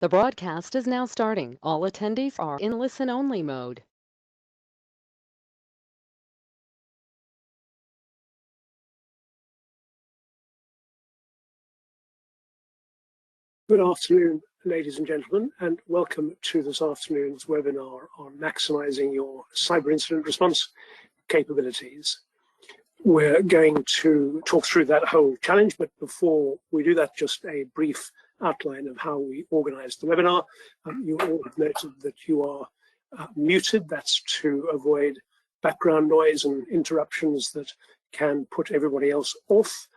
The broadcast is now starting. All attendees are in listen-only mode. Good afternoon, ladies and gentlemen, and welcome to this afternoon's webinar on maximising your cyber incident response capabilities. We're going to talk through that whole challenge, but before we do that, just a brief outline of how we organised the webinar. You all have noted that you are muted. That's to avoid background noise and interruptions that can put everybody else off.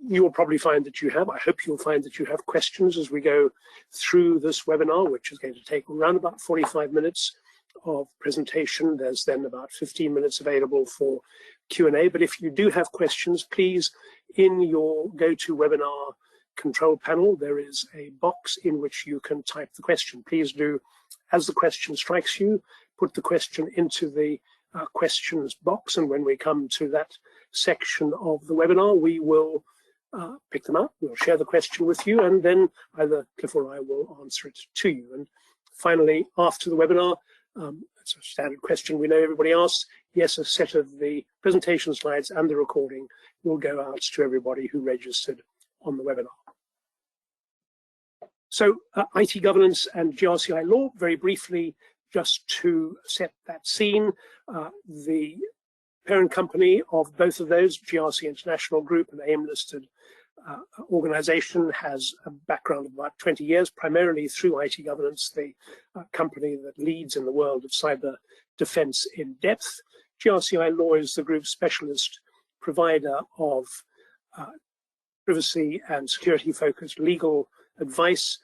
You will probably find that you have, I hope you'll find that you have questions as we go through this webinar, which is going to take around about 45 minutes of presentation. There's then about 15 minutes available for Q&A. But if you do have questions, please, in your GoToWebinar control panel, there is a box in which you can type the question. Please do, as the question strikes you, put the question into the questions box. And when we come to that section of the webinar, we will pick them up, we'll share the question with you, and then either Cliff or I will answer it to you. And finally, after the webinar, it's a standard question we know everybody asks. Yes, a set of the presentation slides and the recording will go out to everybody who registered on the webinar. So IT governance and GRCI law, very briefly, just to set that scene. The parent company of both of those, GRC International Group, an AIM-listed organization, has a background of about 20 years, primarily through IT governance, the company that leads in the world of cyber defense in depth. GRCI Law is the group's specialist provider of privacy and security-focused legal advice,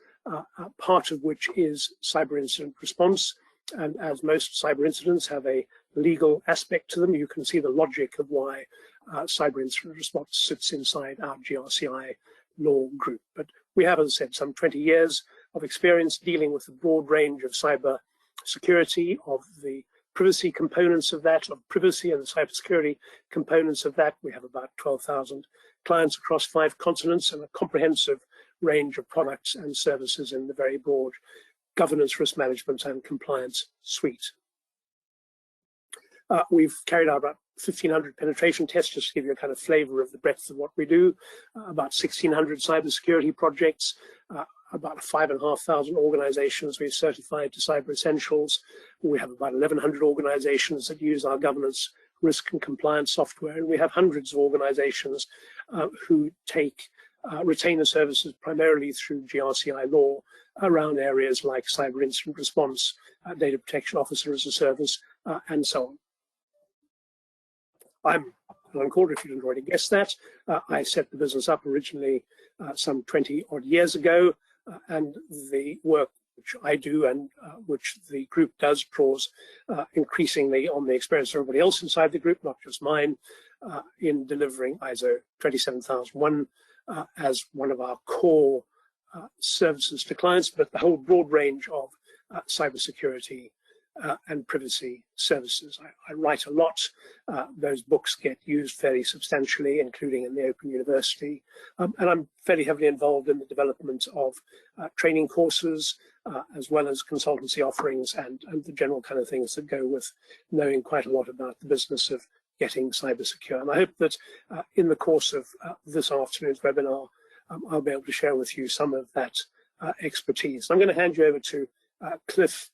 part of which is cyber incident response. And as most cyber incidents have a legal aspect to them, you can see the logic of why cyber incident response sits inside our GRCI law group. But we have, as I said, some 20 years of experience dealing with a broad range of cyber security, of the privacy components of that, of privacy and the cybersecurity components of that. We have about 12,000 clients across 5 continents and a comprehensive range of products and services in the very broad governance, risk management, and compliance suite. We've carried out about 1,500 penetration tests, just to give you a kind of flavor of the breadth of what we do. About 1,600 cybersecurity projects, about 5,500 organizations we've certified to Cyber Essentials. We have about 1,100 organizations that use our governance, risk, and compliance software. And we have hundreds of organizations who take retainer services primarily through GRCI law around areas like cyber incident response, data protection officer as a service, and so on. I'm Alan Calder, if you didn't already guess that. I set the business up originally some 20 odd years ago, and the work which I do and which the group does draws increasingly on the experience of everybody else inside the group, not just mine, in delivering ISO 27001 as one of our core services to clients, but the whole broad range of cybersecurity and privacy services. I write a lot. Those books get used fairly substantially, including in the Open University. And I'm fairly heavily involved in the development of training courses, as well as consultancy offerings and the general kind of things that go with knowing quite a lot about the business of getting cyber secure. And I hope that in the course of this afternoon's webinar, I'll be able to share with you some of that expertise. I'm going to hand you over to Cliff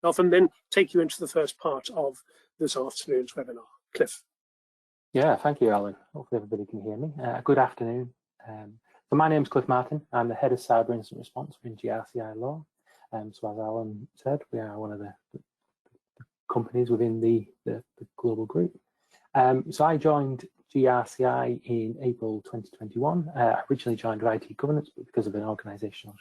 and then take you into the first part of this afternoon's webinar. Cliff. Yeah, thank you, Alan. Hopefully everybody can hear me. Good afternoon. So my name is Cliff Martin. I'm the head of cyber incident response in GRCI Law. So as Alan said, we are one of the companies within the global group. So I joined GRCI in April 2021. I originally joined IT governance, but because of an organisational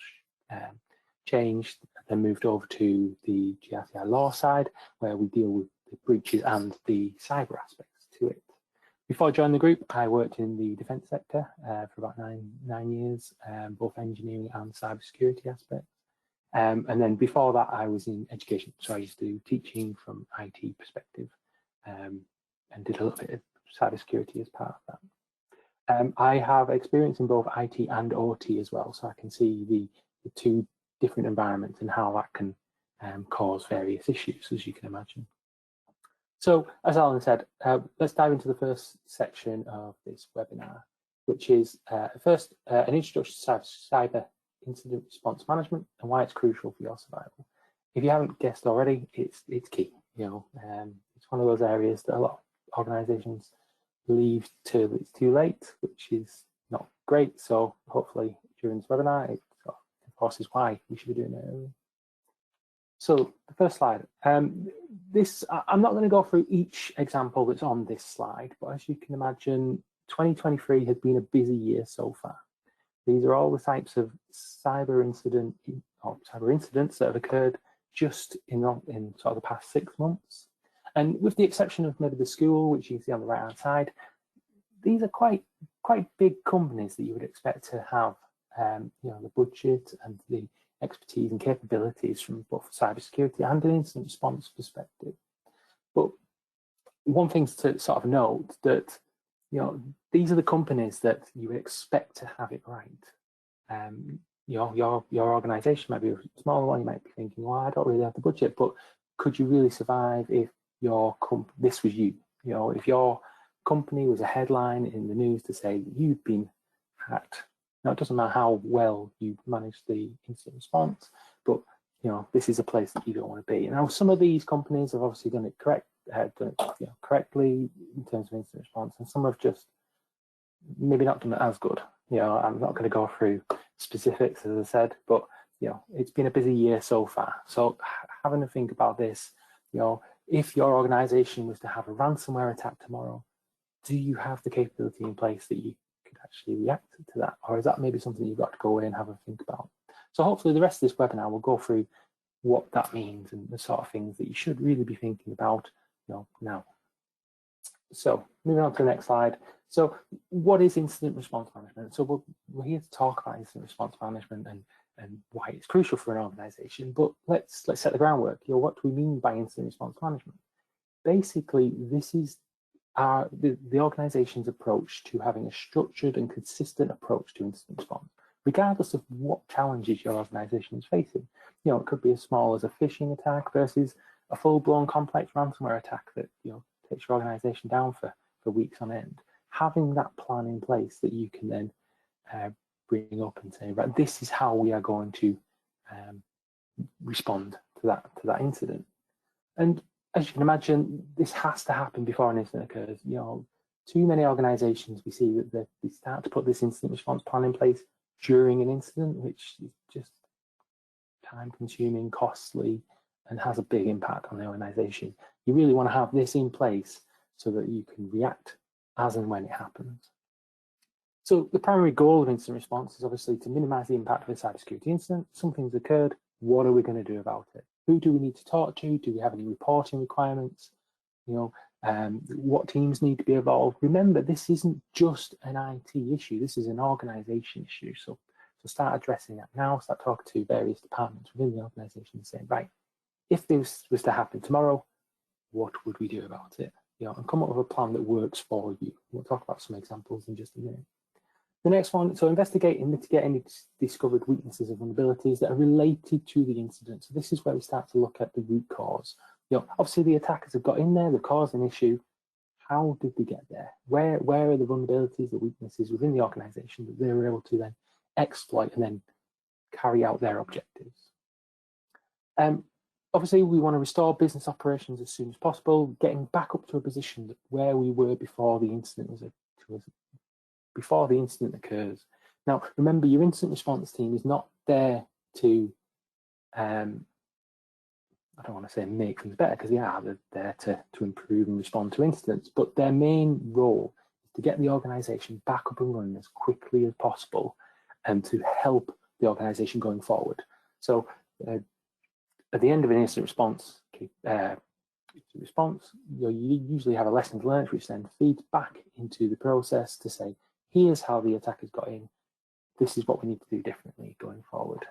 change, then moved over to the GRCI law side, where we deal with the breaches and the cyber aspects to it. Before I joined the group, I worked in the defence sector for about nine years, both engineering and cybersecurity aspects. And then before that, I was in education, so I used to do teaching from IT perspective, and did a little bit of cybersecurity as part of that. I have experience in both IT and OT as well, so I can see the two different environments and how that can cause various issues, as you can imagine. So, as Alan said, let's dive into the first section of this webinar, which is first an introduction to cyber incident response management and why it's crucial for your survival. If you haven't guessed already, it's key. It's one of those areas that a lot of organisations leave till it's too late, which is not great. So hopefully during this webinar, it enforces why we should be doing it early. So the first slide, I'm not going to go through each example that's on this slide, but as you can imagine, 2023 has been a busy year so far. These are all the types of cyber incidents that have occurred just in sort of the past 6 months. And with the exception of maybe the school, which you can see on the right-hand side, these are quite big companies that you would expect to have the budget and the expertise and capabilities from both cybersecurity and an incident response perspective. But one thing to sort of note that these are the companies that you would expect to have it right. Your organisation might be a smaller one. You might be thinking, well, I don't really have the budget, but could you really survive if this was you? If your company was a headline in the news to say that you've been hacked. Now, it doesn't matter how well you manage the incident response, but this is a place that you don't want to be. Now, some of these companies have obviously done it correctly in terms of incident response, and some have just maybe not done it as good. I'm not going to go through specifics, as I said, but it's been a busy year so far. So having to think about this, if your organisation was to have a ransomware attack tomorrow, do you have the capability in place that you could actually react to that? Or is that maybe something you've got to go away and have a think about? So hopefully the rest of this webinar will go through what that means and the sort of things that you should really be thinking about now. So moving on to the next slide. So what is incident response management? So we're here to talk about incident response management and why it's crucial for an organisation, but let's set the groundwork. What do we mean by incident response management? Basically, this is the organisation's approach to having a structured and consistent approach to incident response, regardless of what challenges your organisation is facing. It could be as small as a phishing attack versus a full-blown complex ransomware attack that takes your organisation down for weeks on end. Having that plan in place that you can then bring up and say, right, this is how we are going to respond to that incident. And as you can imagine, this has to happen before an incident occurs. Too many organisations, we see that they start to put this incident response plan in place during an incident, which is just time-consuming, costly, and has a big impact on the organisation. You really want to have this in place so that you can react as and when it happens. So the primary goal of incident response is obviously to minimise the impact of a cybersecurity incident. Something's occurred. What are we going to do about it? Who do we need to talk to? Do we have any reporting requirements? What teams need to be involved? Remember, this isn't just an IT issue. This is an organisation issue. So start addressing that now. Start talking to various departments within the organisation and saying, right, if this was to happen tomorrow, what would we do about it? And come up with a plan that works for you. We'll talk about some examples in just a minute. The next one, so investigate and mitigate any discovered weaknesses or vulnerabilities that are related to the incident. So this is where we start to look at the root cause. Obviously the attackers have got in there, they've caused an issue. How did they get there? Where are the vulnerabilities, the weaknesses within the organisation that they were able to then exploit and then carry out their objectives? Obviously, we want to restore business operations as soon as possible, getting back up to a position where we were before the incident occurs. Now, remember, your incident response team is not there to, I don't want to say make things better, because they're there to improve and respond to incidents, but their main role is to get the organisation back up and running as quickly as possible and to help the organisation going forward. So at the end of an incident response, you usually have a lessons learned, which then feeds back into the process to say, here's how the attackers got in. This is what we need to do differently going forward.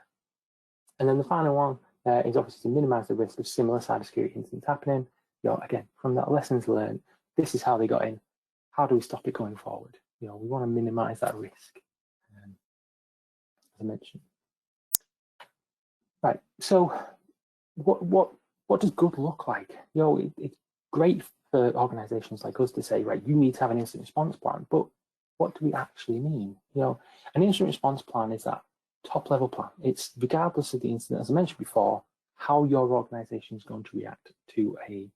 And then the final one is obviously to minimise the risk of similar cybersecurity incidents happening. Again, from that lessons learned, this is how they got in. How do we stop it going forward? We want to minimise that risk, as I mentioned. Right. So what does good look like? It's great for organizations like us to say, right, you need to have an incident response plan, but what do we actually mean? An incident response plan is that top level plan. It's regardless of the incident, as I mentioned before, how your organization is going to react to a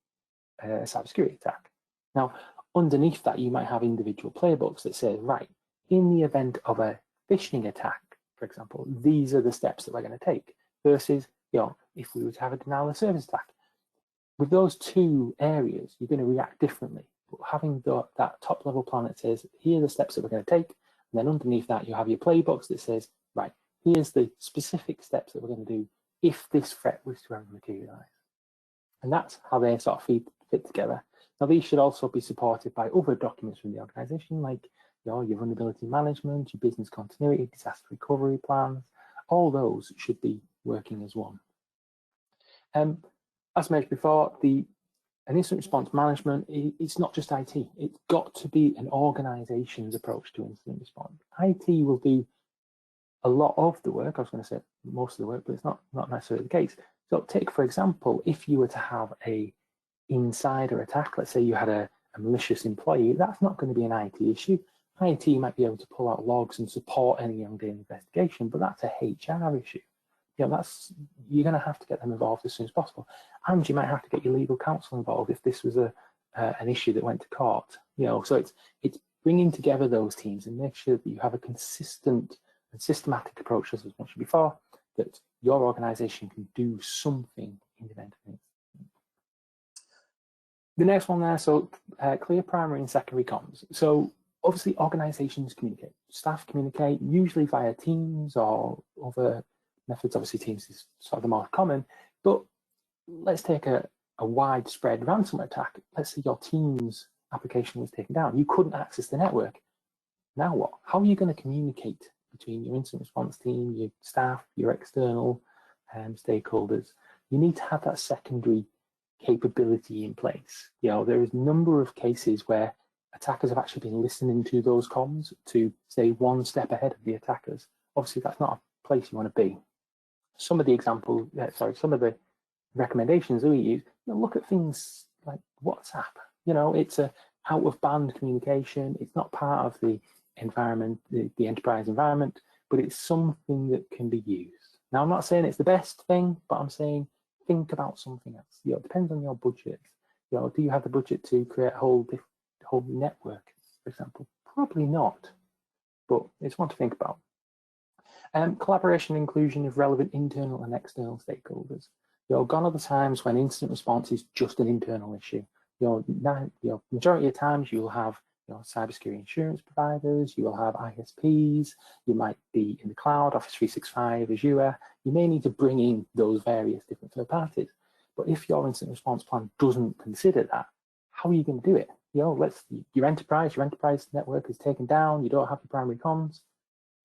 cybersecurity attack. Now, underneath that, you might have individual playbooks that say, right, in the event of a phishing attack, for example, these are the steps that we're going to take versus, if we were to have a denial of service attack. With those two areas, you're going to react differently. But having that top level plan that says, here are the steps that we're going to take, and then underneath that, you have your playbooks that says, right, here's the specific steps that we're going to do if this threat was to ever materialize. And that's how they sort of fit together. Now, these should also be supported by other documents from the organization, like your vulnerability management, your business continuity, disaster recovery plans. All those should be working as one. As mentioned before, an incident response management, it's not just IT. It's got to be an organization's approach to incident response. IT will do a lot of the work. I was going to say most of the work, but it's not necessarily the case. So take, for example, if you were to have a insider attack, let's say you had a malicious employee, that's not going to be an IT issue. IT might be able to pull out logs and support any ongoing investigation, but that's a HR issue. You're going to have to get them involved as soon as possible. And you might have to get your legal counsel involved if this was an issue that went to court. So it's bringing together those teams and make sure that you have a consistent and systematic approach, as was mentioned before, that your organization can do something in the event of it. The next one there, so clear primary and secondary comms. So obviously organizations communicate, staff communicate, usually via Teams or other methods. Obviously Teams is sort of the most common, but let's take a widespread ransomware attack. Let's say your Teams application was taken down. You couldn't access the network. Now what? How are you going to communicate between your incident response team, your staff, your external stakeholders? You need to have that secondary capability in place. There is a number of cases where attackers have actually been listening to those comms to stay one step ahead of the attackers. Obviously, that's not a place you want to be. Some of the recommendations that we use, look at things like WhatsApp. It's a out of band communication. It's not part of the environment, the enterprise environment, but it's something that can be used. Now, I'm not saying it's the best thing, but I'm saying think about something else. It depends on your budget. Do you have the budget to create a whole network, for example? Probably not, but it's one to think about. Collaboration and inclusion of relevant internal and external stakeholders. Gone are the times when incident response is just an internal issue. Majority of times you'll have cybersecurity insurance providers, you will have ISPs, you might be in the cloud, Office 365, Azure. You may need to bring in those various different third parties. But if your incident response plan doesn't consider that, how are you going to do it? Your enterprise network is taken down, you don't have your primary comms.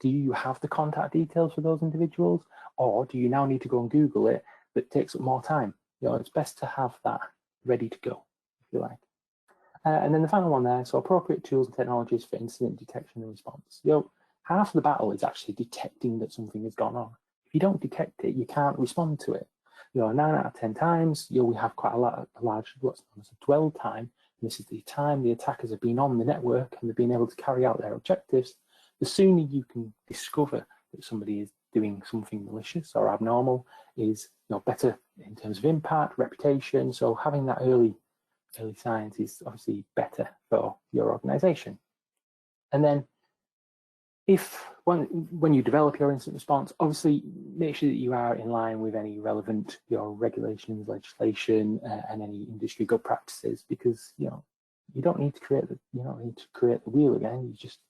Do you have the contact details for those individuals? Or do you now need to go and Google it? That takes up more time. It's best to have that ready to go, if you like. And then the final one there, so appropriate tools and technologies for incident detection and response. Half of the battle is actually detecting that something has gone on. If you don't detect it, you can't respond to it. 9 out of 10 times, we have quite a large what's known as a dwell time. And this is the time the attackers have been on the network and they've been able to carry out their objectives. The sooner you can discover that somebody is doing something malicious or abnormal is better in terms of impact, reputation. So having that early signs is obviously better for your organization. And then when you develop your incident response, obviously make sure that you are in line with any relevant regulations, legislation, and any industry good practices, because you don't need to create the wheel again. You just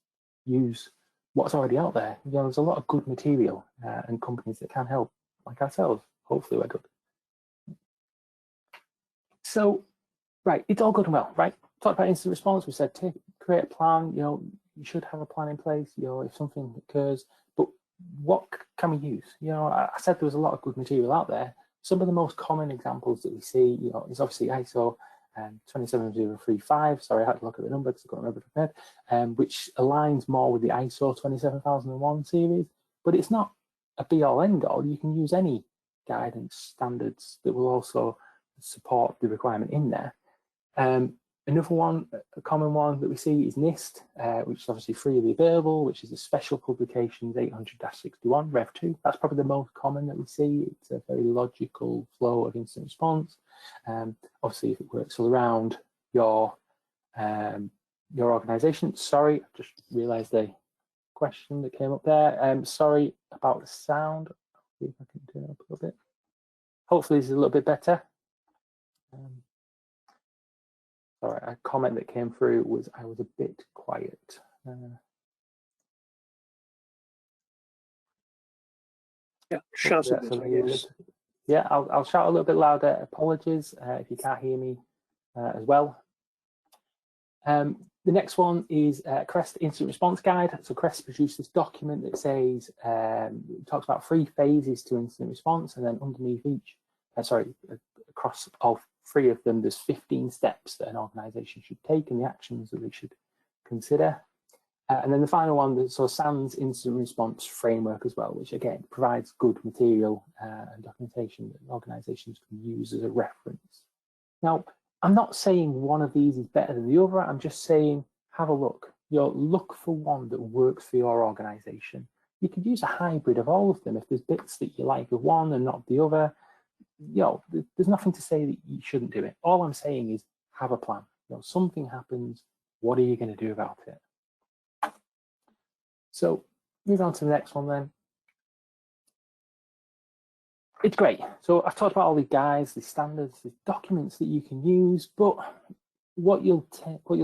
use what's already out there. There's a lot of good material and companies that can help, like ourselves. Hopefully we're good. So, right, it's all good and well, right? Talked about incident response. We said create a plan. You should have a plan in place. If something occurs, but what can we use? I said there was a lot of good material out there. Some of the most common examples that we see, is obviously ISO 27035. Sorry, I had to look at the number because I couldn't remember it prepared. Which aligns more with the ISO 27001 series, but it's not a be-all end-all. You can use any guidance standards that will also support the requirement in there. Another one, a common one that we see is NIST, which is obviously freely available, which is a Special Publications 800-61 Rev 2. That's probably the most common that we see. It's a very logical flow of incident response. Obviously, if it works all around your organization. Sorry, I just realized a question that came up there. Sorry about the sound. I'll see if I can turn it up a little bit. Hopefully this is a little bit better. Sorry, a comment that came through was I was a bit quiet. Yeah, shout a bit, I guess. Yeah, I'll shout a little bit louder. Apologies if you can't hear me as well. The next one is CREST Incident Response Guide. So CREST produced this document that says, talks about 3 phases to incident response, and then underneath each, across all 3 of them, there's 15 steps that an organization should take and the actions that they should consider. And then the final one, so SANS Incident Response Framework as well, which again provides good material and documentation that organizations can use as a reference. Now, I'm not saying one of these is better than the other. I'm just saying, have a look. Look for one that works for your organization. You could use a hybrid of all of them. If there's bits that you like of one and not the other, there's nothing to say that you shouldn't do it. All I'm saying is have a plan. Something happens. What are you going to do about it? So move on to the next one then. It's great. So I've talked about all the guides, the standards, the documents that you can use, but what you'll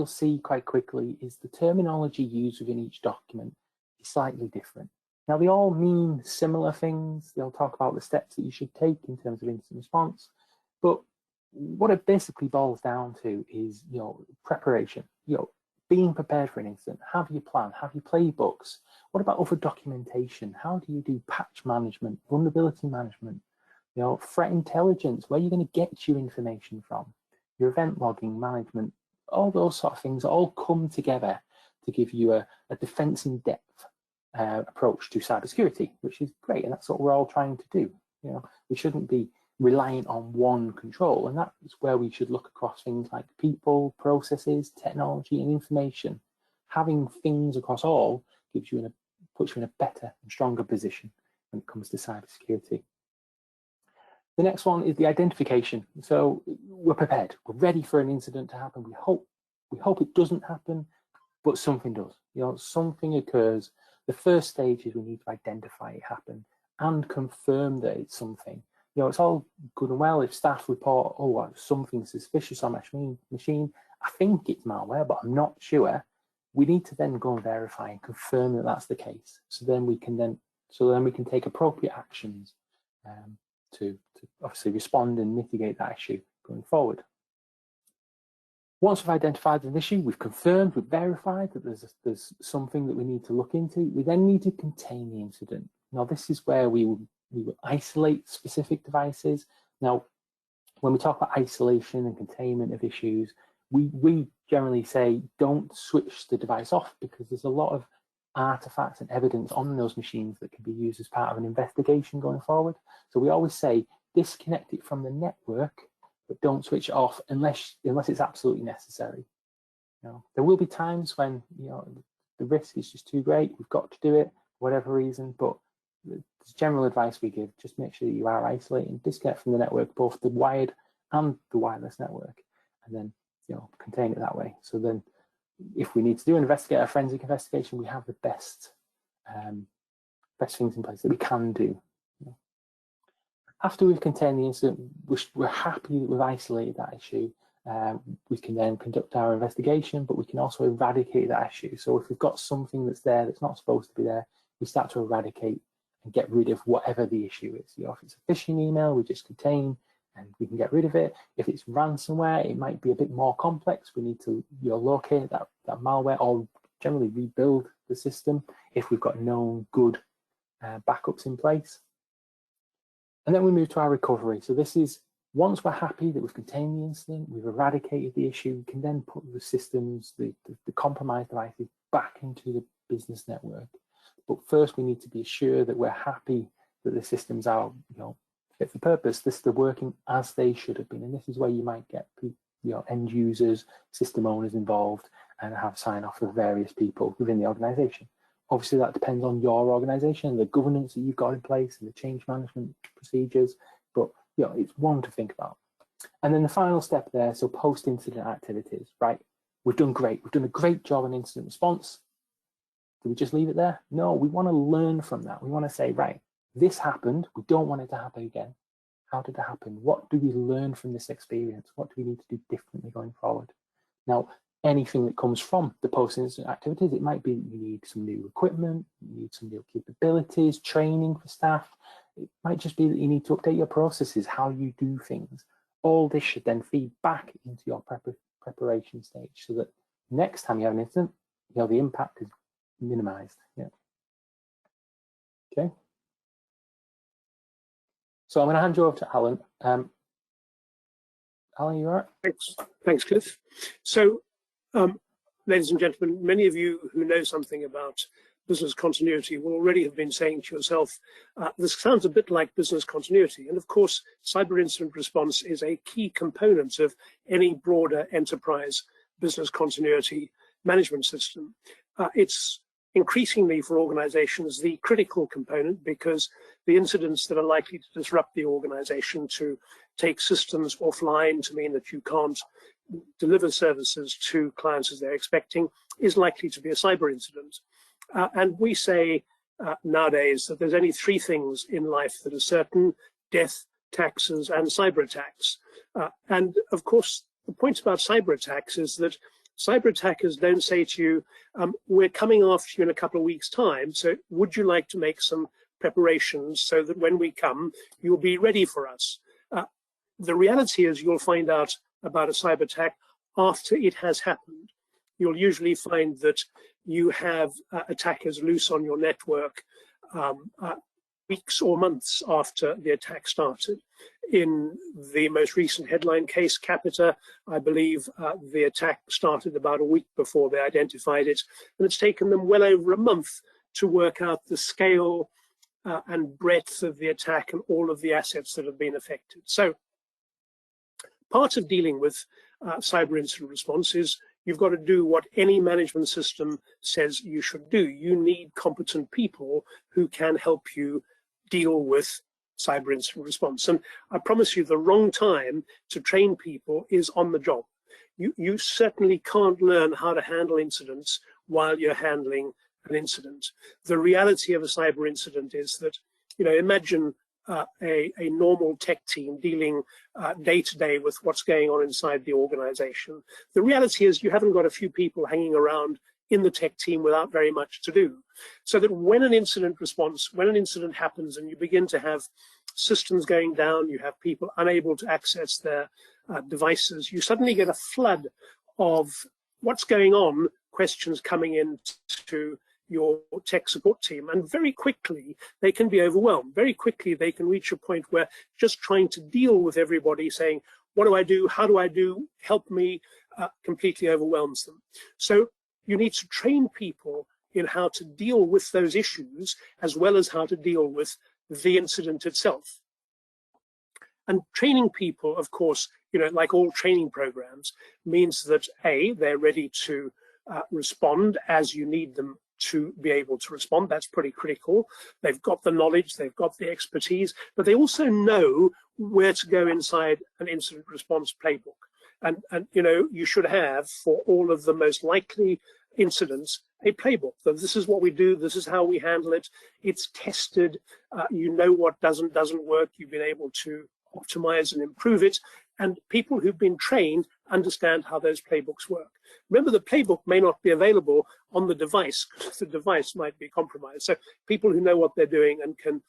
see quite quickly is the terminology used within each document is slightly different. Now they all mean similar things. They'll talk about the steps that you should take in terms of incident response, but what it basically boils down to is preparation. Being prepared for an incident. Have your plan. Have your playbooks. What about other documentation? How do you do patch management, vulnerability management? Threat intelligence, where are you going to get your information from? Your event logging management, all those sort of things all come together to give you a defense in depth approach to cybersecurity, which is great, and that's what we're all trying to do. We shouldn't be reliant on one control, and that's where we should look across things like people, processes, technology, and information. Having things across all puts you in a better and stronger position when it comes to cybersecurity. The next one is the identification. So we're prepared. We're ready for an incident to happen. We hope it doesn't happen, but something does. Something occurs. The first stage is we need to identify it happen and confirm that it's something. It's all good and well if staff report, oh, something suspicious on my machine. I think it's malware, but I'm not sure. We need to then go and verify and confirm that that's the case. So then we can take appropriate actions to obviously respond and mitigate that issue going forward. Once we've identified an issue, we've confirmed, we've verified that there's something that we need to look into. We then need to contain the incident. Now, this is where we will isolate specific devices. Now, when we talk about isolation and containment of issues, we generally say don't switch the device off because there's a lot of artifacts and evidence on those machines that can be used as part of an investigation going forward. So we always say disconnect it from the network, but don't switch it off unless it's absolutely necessary. There will be times when the risk is just too great. We've got to do it for whatever reason, but the general advice we give, just make sure that you are isolating, disconnect from the network, both the wired and the wireless network, and then contain it that way. So then if we need to do a forensic investigation, we have the best things in place that we can do. After we've contained the incident, we're happy that we've isolated that issue. We can then conduct our investigation, but we can also eradicate that issue. So if we've got something that's there that's not supposed to be there, we start to eradicate and get rid of whatever the issue is. If it's a phishing email, we just contain and we can get rid of it. If it's ransomware, it might be a bit more complex. We need to locate that malware or generally rebuild the system if we've got known good backups in place. And then we move to our recovery. So this is once we're happy that we've contained the incident, we've eradicated the issue, we can then put the systems, the compromised devices back into the business network. But first we need to be sure that we're happy that the systems are fit for purpose. They're working as they should have been. And this is where you might get end users, system owners involved and have sign off of various people within the organization. Obviously, that depends on your organization, the governance that you've got in place and the change management procedures. But it's one to think about. And then the final step there, so post-incident activities, right? We've done great. We've done a great job in incident response. Do we just leave it there? No, we want to learn from that. We want to say, right, this happened. We don't want it to happen again. How did it happen? What do we learn from this experience? What do we need to do differently going forward? Now, anything that comes from the post-incident activities, it might be that you need some new equipment, you need some new capabilities, training for staff. It might just be that you need to update your processes, how you do things. All this should then feed back into your preparation stage so that next time you have an incident, the impact is minimized. Yeah. Okay. So I'm going to hand you over to Alan. Alan, you all right? Thanks, Cliff. So, ladies and gentlemen, many of you who know something about business continuity will already have been saying to yourself, this sounds a bit like business continuity. And of course, cyber incident response is a key component of any broader enterprise business continuity management system. It's increasingly for organizations the critical component, because the incidents that are likely to disrupt the organization, to take systems offline, to mean that you can't deliver services to clients as they're expecting, is likely to be a cyber incident. And we say nowadays that there's only three things in life that are certain: death, taxes, and cyber attacks. And of course, the point about cyber attacks is that cyber attackers don't say to you, we're coming after you in a couple of weeks' time, so would you like to make some preparations so that when we come, you'll be ready for us? The reality is you'll find out about a cyber attack after it has happened. You'll usually find that you have attackers loose on your network weeks or months after the attack started. In the most recent headline case, Capita, I believe the attack started about a week before they identified it, and it's taken them well over a month to work out the scale and breadth of the attack and all of the assets that have been affected. So part of dealing with cyber incident response is you've got to do what any management system says you should do. You need competent people who can help you deal with cyber incident response. And I promise you, the wrong time to train people is on the job. You certainly can't learn how to handle incidents while you're handling an incident. The reality of a cyber incident is that, imagine a normal tech team dealing day to day with what's going on inside the organization. The reality is you haven't got a few people hanging around in the tech team without very much to do. So that when an incident happens and you begin to have systems going down, you have people unable to access their devices, you suddenly get a flood of what's going on questions coming in to your tech support team, and very quickly they can be overwhelmed. Very quickly they can reach a point where just trying to deal with everybody saying, what do I do? How do I do? Help me, completely overwhelms them. So you need to train people in how to deal with those issues, as well as how to deal with the incident itself. And training people, of course, like all training programs, means that A, they're ready to respond as you need them to be able to respond. That's pretty critical. They've got the knowledge, they've got the expertise, but they also know where to go inside an incident response playbook. And you should have, for all of the most likely incidents, a playbook. So this is what we do, this is how we handle it. It's tested, you know what doesn't work, you've been able to optimize and improve it, and people who've been trained understand how those playbooks work. Remember, the playbook may not be available on the device, because the device might be compromised. So people who know what they're doing and can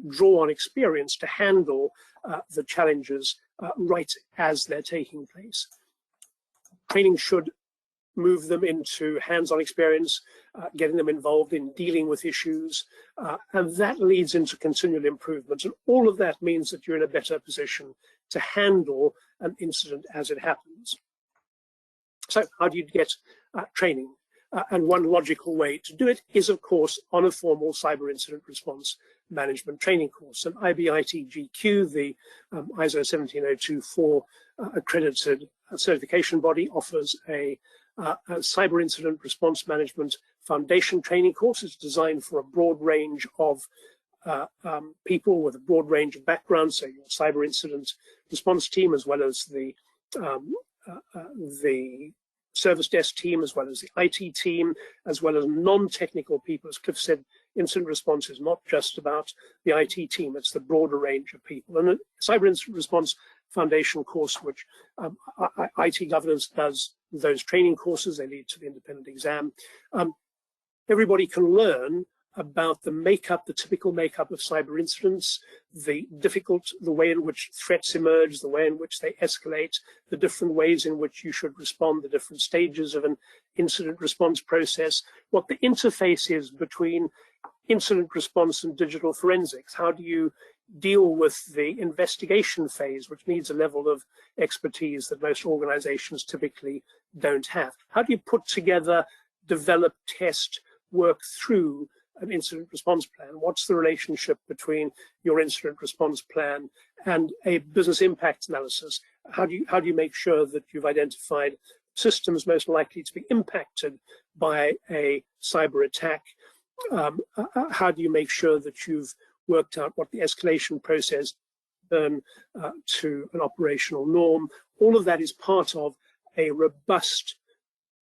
draw on experience to handle the challenges right as they're taking place. Training should move them into hands-on experience, getting them involved in dealing with issues, and that leads into continual improvement. And all of that means that you're in a better position to handle an incident as it happens. So how do you get training? And one logical way to do it is, of course, on a formal cyber incident response management training course. And IBITGQ, the ISO 17024 accredited certification body, offers a cyber incident response management foundation training course. It's designed for a broad range of people with a broad range of backgrounds, so your cyber incident response team, as well as the service desk team, as well as the IT team, as well as non-technical people. As Cliff said, incident response is not just about the IT team, it's the broader range of people. And the Cyber Incident Response Foundation course, which IT governance does those training courses, they lead to the independent exam. Everybody can learn about the typical makeup of cyber incidents, the way in which threats emerge, the way in which they escalate, the different ways in which you should respond, the different stages of an incident response process, what the interface is between incident response and digital forensics. How do you deal with the investigation phase, which needs a level of expertise that most organizations typically don't have? How do you put together, develop, test, work through an incident response plan? What's the relationship between your incident response plan and a business impact analysis? How do you make sure that you've identified systems most likely to be impacted by a cyber attack? How do you make sure that you've worked out what the escalation process to an operational norm? All of that is part of a robust,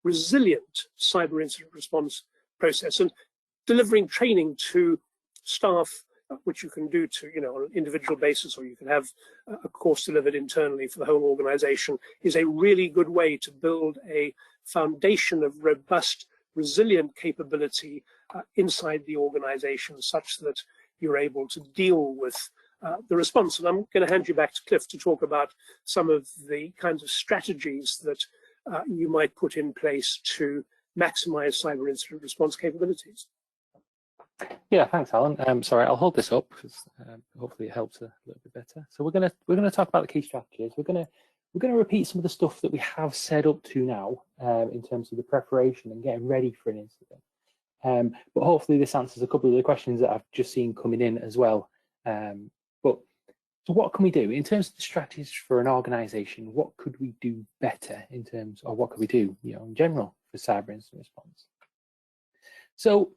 resilient cyber incident response process. And delivering training to staff, which you can do to, on an individual basis, or you can have a course delivered internally for the whole organization, is a really good way to build a foundation of robust, resilient capability inside the organization, such that you're able to deal with the response. And I'm going to hand you back to Cliff to talk about some of the kinds of strategies that you might put in place to maximize cyber incident response capabilities. Yeah, thanks, Alan. Sorry, I'll hold this up because hopefully it helps a little bit better. So we're gonna talk about the key strategies. We're gonna repeat some of the stuff that we have said up to now in terms of the preparation and getting ready for an incident. But hopefully this answers a couple of the questions that I've just seen coming in as well. So what can we do in terms of the strategies for an organisation? What could we do better in terms, or what could we do, in general for cyber incident response? So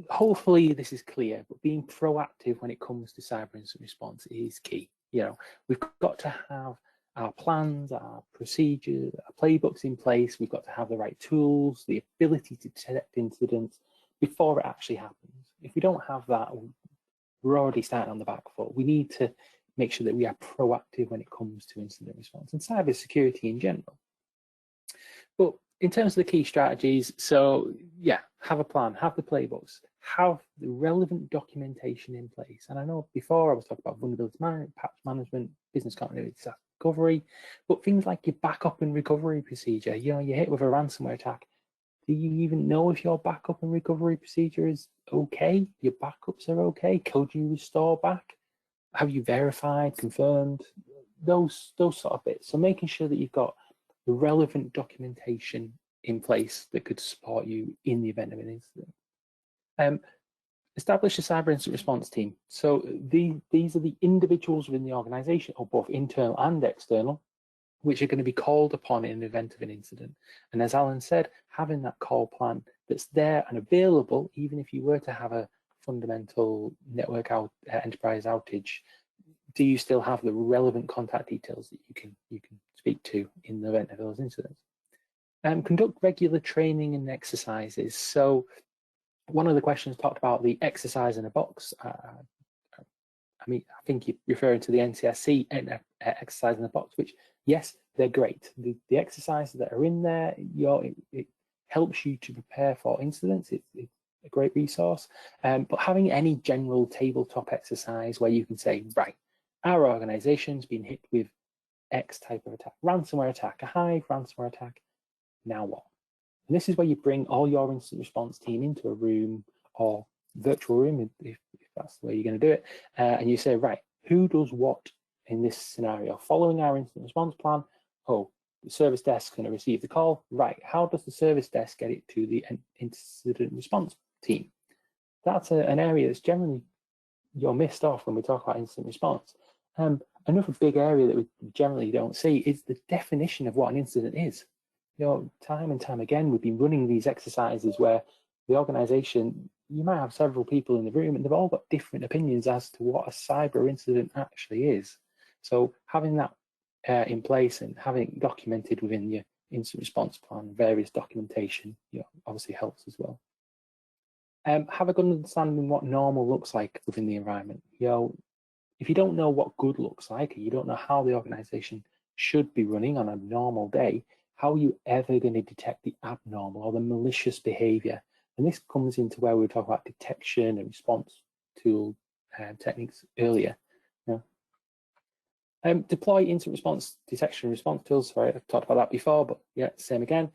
hopefully this is clear, but being proactive when it comes to cyber incident response is key. We've got to have our plans, our procedures, our playbooks in place. We've got to have the right tools, the ability to detect incidents before it actually happens. If we don't have that, we're already starting on the back foot. We need to make sure that we are proactive when it comes to incident response and cyber security in general. But in terms of the key strategies, so yeah, have a plan, have the playbooks, have the relevant documentation in place. And I know before I was talking about vulnerability management, patch management, business continuity, disaster recovery, but things like your backup and recovery procedure. You're hit with a ransomware attack. Do you even know if your backup and recovery procedure is okay? Your backups are okay? Could you restore back? Have you verified, confirmed? Those sort of bits. So making sure that you've got the relevant documentation in place that could support you in the event of an incident. Establish a cyber incident response team. So these are the individuals within the organization, or both internal and external, which are going to be called upon in the event of an incident. And as Alan said, having that call plan that's there and available, even if you were to have a fundamental network enterprise outage, do you still have the relevant contact details that you can speak to in the event of those incidents? Conduct regular training and exercises. So one of the questions talked about the exercise in a box. I think you're referring to the NCSC exercise in the box, which, yes, they're great. The exercises that are in there, it helps you to prepare for incidents. It's a great resource. But having any general tabletop exercise where you can say, right, our organization's been hit with X type of attack, ransomware attack, a Hive ransomware attack, now what? And this is where you bring all your incident response team into a room or virtual room, if that's the way you're going to do it, and you say, right, who does what in this scenario? Following our incident response plan, oh, the service desk is going to receive the call, right, how does the service desk get it to the incident response team? That's an area that's generally you're missed off when we talk about incident response. Another big area that we generally don't see is the definition of what an incident is. Time and time again, we've been running these exercises where the organization, you might have several people in the room and they've all got different opinions as to what a cyber incident actually is. So having that in place and having it documented within your incident response plan, various documentation, obviously helps as well. Have a good understanding what normal looks like within the environment. If you don't know what good looks like, or you don't know how the organization should be running on a normal day, how are you ever going to detect the abnormal or the malicious behavior? And this comes into where we were talking about detection and response tool techniques earlier. Deploy incident response detection and response tools. Sorry, I've talked about that before, but yeah, same again.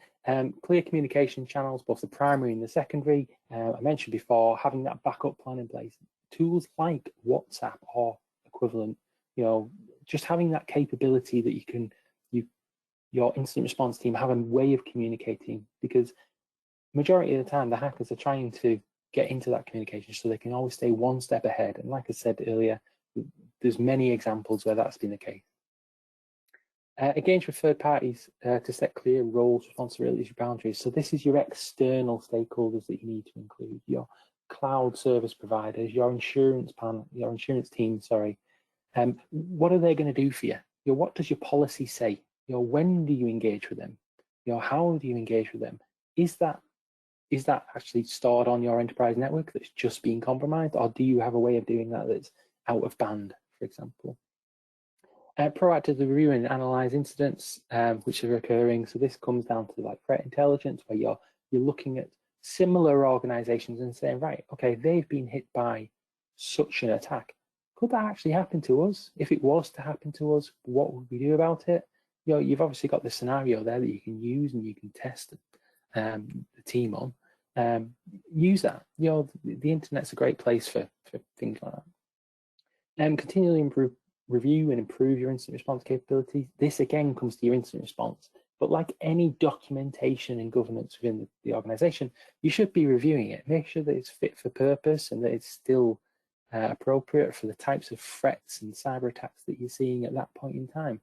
Clear communication channels, both the primary and the secondary. I mentioned before, having that backup plan in place. Tools like WhatsApp or equivalent, just having that capability that your incident response team have a way of communicating, because majority of the time the hackers are trying to get into that communication so they can always stay one step ahead. And like I said earlier, there's many examples where that's been the case. Engage with third parties to set clear roles, responsibilities, boundaries. So this is your external stakeholders that you need to include, your cloud service providers, your insurance team, sorry. What are they going to do for you? What does your policy say? When do you engage with them? How do you engage with them? Is that actually stored on your enterprise network that's just being compromised, or do you have a way of doing that that's out of band, for example? Proactively review and analyze incidents which are occurring. So this comes down to like threat intelligence, where you're looking at similar organizations and saying, right, okay, they've been hit by such an attack. Could that actually happen to us? If it was to happen to us, what would we do about it? You've obviously got the scenario there that you can use and you can test the team on. Use that. The internet's a great place for things like that. Continually review and improve your incident response capabilities. This again comes to your incident response, but like any documentation and governance within the organization, you should be reviewing it. Make sure that it's fit for purpose and that it's still appropriate for the types of threats and cyber attacks that you're seeing at that point in time.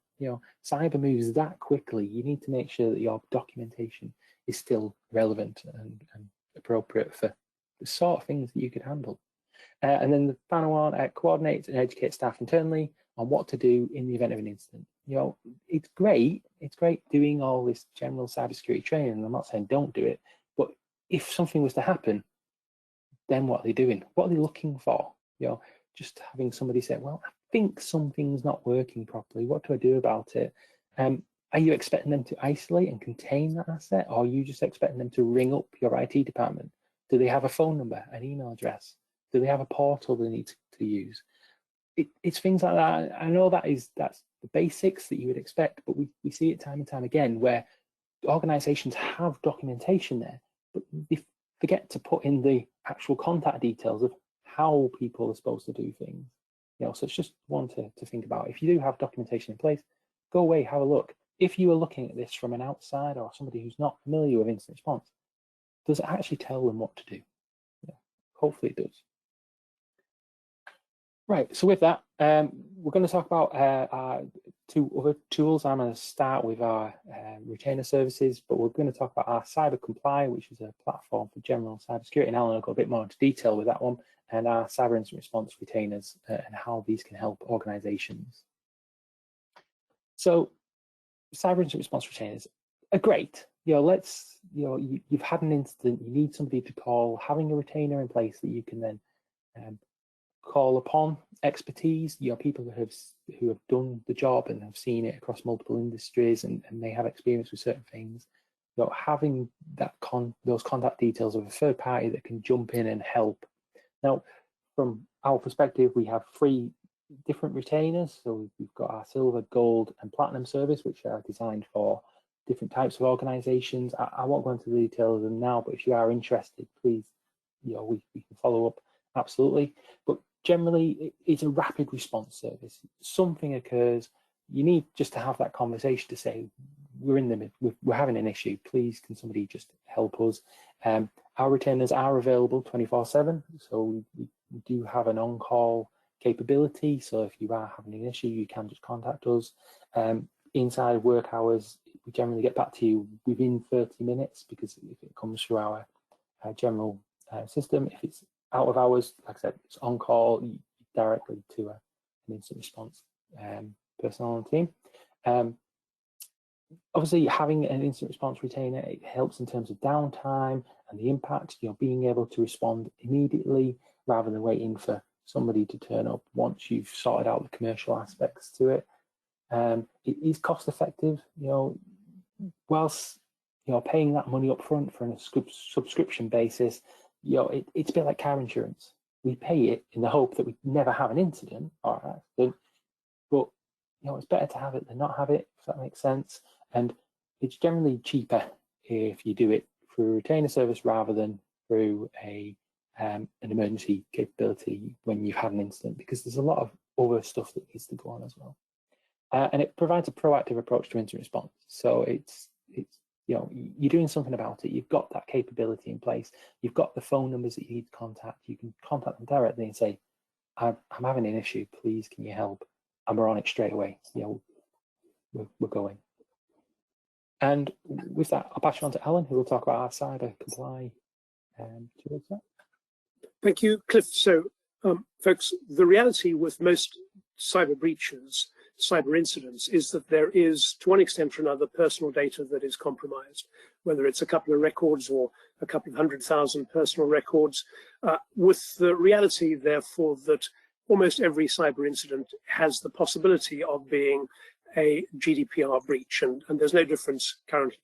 Cyber moves that quickly. You need to make sure that your documentation is still relevant and appropriate for the sort of things that you could handle. And then the final one, coordinate and educate staff internally on what to do in the event of an incident. It's great doing all this general cybersecurity training. I'm not saying don't do it, but if something was to happen, then what are they doing? What are they looking for? Just having somebody say, well, I think something's not working properly. What do I do about it? Are you expecting them to isolate and contain that asset, or are you just expecting them to ring up your IT department? Do they have a phone number, an email address? Do they have a portal they need to use? It's things like that. I know that's the basics that you would expect, but we see it time and time again where organizations have documentation there, but they forget to put in the actual contact details of how people are supposed to do things. So it's just one to think about. If you do have documentation in place, go away, have a look. If you are looking at this from an outside or somebody who's not familiar with incident response, does it actually tell them what to do? Hopefully it does. Right, so with that, we're going to talk about our two other tools. I'm going to start with our retainer services, but we're going to talk about our Cyber Comply, which is a platform for general cybersecurity, and Alan will go a bit more into detail with that one, and our cyber incident response retainers and how these can help organizations. So cyber incident response retainers are great. You've had an incident, you need somebody to call. Having a retainer in place that you can then call upon expertise, people who have done the job and have seen it across multiple industries and may have experience with certain things. Having those contact details of a third party that can jump in and help. Now, from our perspective, we have 3 different retainers. So we've got our silver, gold, and platinum service, which are designed for different types of organizations. I won't go into the details of them now, but if you are interested, please, we can follow up, absolutely. But generally, it's a rapid response service. Something occurs, you need just to have that conversation to say, we're having an issue, please can somebody just help us. Our retainers are available 24/7, so We do have an on-call capability, so if you are having an issue, you can just contact us. Inside work hours, we generally get back to you within 30 minutes because if it comes through our general system, if it's out of hours, like I said, it's on call directly to an instant response personnel on the team. Obviously, having an instant response retainer, it helps in terms of downtime and the impact, being able to respond immediately rather than waiting for somebody to turn up once you've sorted out the commercial aspects to it. It is cost effective, whilst paying that money up front for a subscription basis, it's a bit like car insurance. We pay it in the hope that we never have an incident or an accident, but it's better to have it than not have it, if that makes sense. And it's generally cheaper if you do it through a retainer service rather than through an emergency capability when you've had an incident, because there's a lot of other stuff that needs to go on as well. And it provides a proactive approach to incident response. So it's you're doing something about it. You've got that capability in place. You've got the phone numbers that you need to contact. You can contact them directly and say, I'm having an issue, please can you help? And we're on it straight away. We're going. And with that, I'll pass you on to Alan, who will talk about our cyber comply towards that. Thank you, Cliff. So, folks, the reality with most cyber breaches, cyber incidents, is that there is, to one extent or another, personal data that is compromised, whether it's a couple of records or a couple of 100,000 personal records, with the reality, therefore, that almost every cyber incident has the possibility of being a GDPR breach, and there's no difference currently,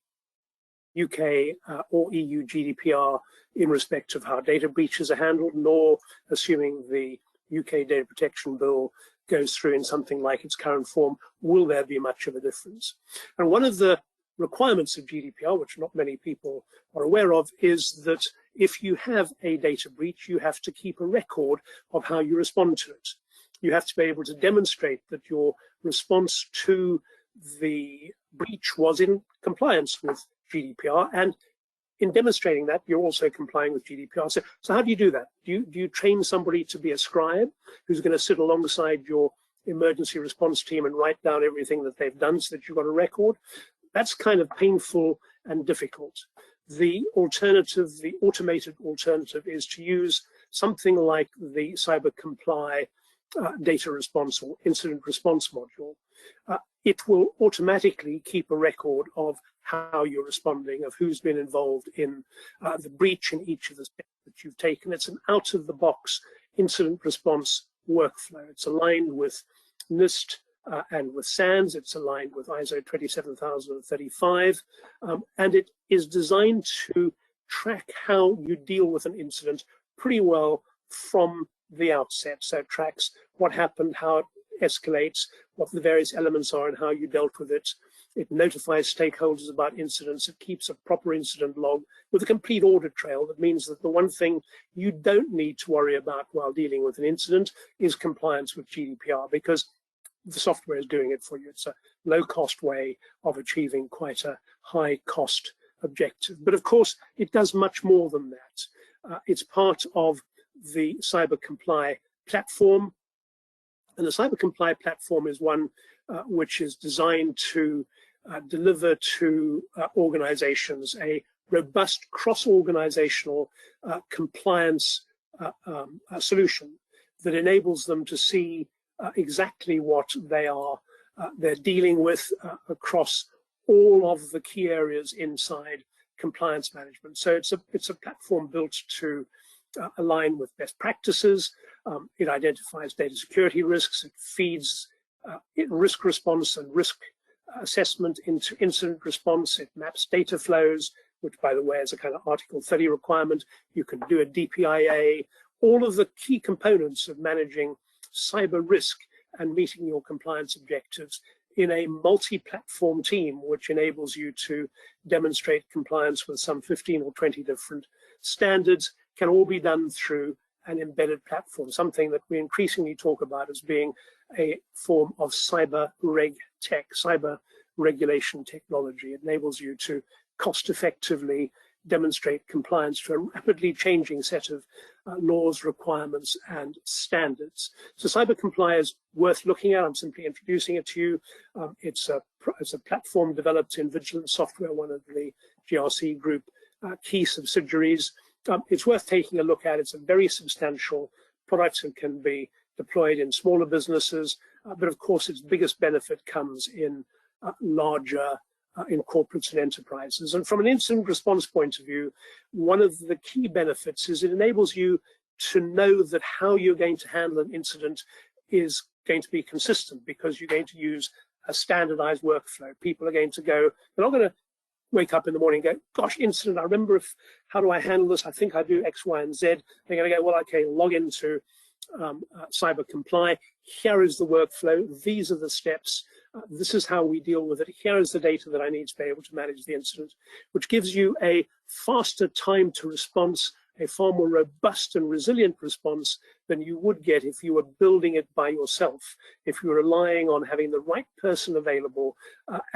UK or EU GDPR, in respect of how data breaches are handled, nor, assuming the UK Data Protection Bill goes through in something like its current form, will there be much of a difference. And one of the requirements of GDPR, which not many people are aware of, is that if you have a data breach, you have to keep a record of how you respond to it. You have to be able to demonstrate that your response to the breach was in compliance with GDPR, and in demonstrating that, you're also complying with GDPR. So how do you do that? Do you train somebody to be a scribe who's going to sit alongside your emergency response team and write down everything that they've done so that you've got a record? That's kind of painful and difficult. The alternative, the automated alternative, is to use something like the cyber comply data response or incident response module. It will automatically keep a record of how you're responding, of who's been involved in the breach in each of the steps that you've taken. It's an out-of-the-box incident response workflow. It's aligned with NIST and with SANS. It's aligned with ISO 27035, and it is designed to track how you deal with an incident pretty well from the outset. So it tracks what happened, how it escalates, what the various elements are and how you dealt with it. It notifies stakeholders about incidents. It keeps a proper incident log with a complete audit trail. That means that the one thing you don't need to worry about while dealing with an incident is compliance with GDPR, because the software is doing it for you. It's a low-cost way of achieving quite a high-cost objective. But of course, it does much more than that. It's part of the Cyber Comply platform. And the Cyber Comply platform is one which is designed to deliver to organizations a robust cross-organizational compliance solution that enables them to see exactly what they're dealing with across all of the key areas inside compliance management. So it's a platform built to align with best practices. It identifies data security risks. It feeds risk response and risk assessment into incident response. It maps data flows, which, by the way, is a kind of Article 30 requirement. You can do a DPIA. All of the key components of managing cyber risk and meeting your compliance objectives in a multi-platform team, which enables you to demonstrate compliance with some 15 or 20 different standards, can all be done through an embedded platform, something that we increasingly talk about as being a form of cyber reg tech, cyber regulation technology. It enables you to cost effectively demonstrate compliance to a rapidly changing set of laws, requirements, and standards. So cyber compliance is worth looking at. I'm simply introducing it to you. It's a platform developed in Vigilant Software, one of the GRC Group key subsidiaries. It's worth taking a look at. It's a very substantial product and can be deployed in smaller businesses, but of course its biggest benefit comes in larger in corporates and enterprises. And from an incident response point of view, one of the key benefits is it enables you to know that how you're going to handle an incident is going to be consistent, because you're going to use a standardized workflow. People are going to go, they're not going to wake up in the morning and go, gosh, incident, I remember how do I handle this? I think I do X, Y, and Z. They're going to go, well, okay, log into cyber comply. Here is the workflow. These are the steps. This is how we deal with it. Here is the data that I need to be able to manage the incident, which gives you a faster time to response, a far more robust and resilient response than you would get if you were building it by yourself, if you were relying on having the right person available